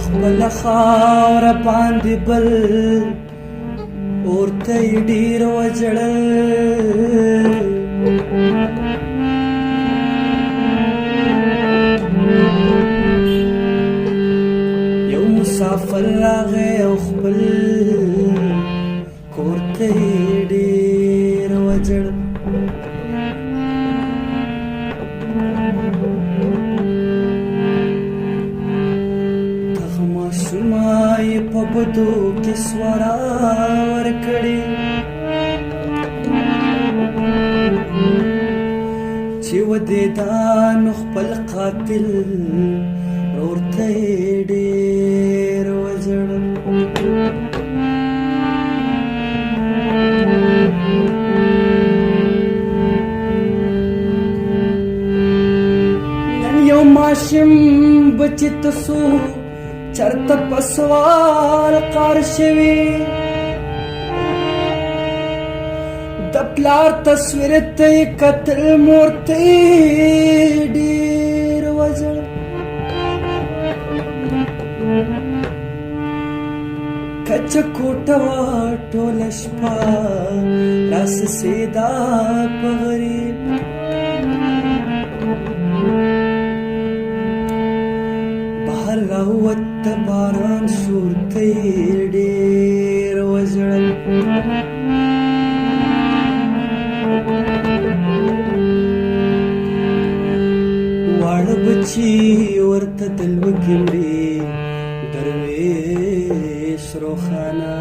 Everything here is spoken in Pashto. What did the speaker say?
خپل خاوره باندې بل اورته یې ډېر وژړل یو مسافر راغی او خپل کور ته یې ډېر وژړل ماشومای په بدو کې سوارا ورکړي چې ودې دا نو خپل قاتل ورته ډېر وژړل نن یو ماشوم بچی تسو چرته پسوال قار شوي د پلار تصویر ته یې کتل مور ته یې ډېر وژړل کچه کوټه وه ټوله شپه راسسېدا په غریب بهر راووت د باران شور ته یې ډېر وژړل واړه بچي ورته د لوږې مړې درویش روښانه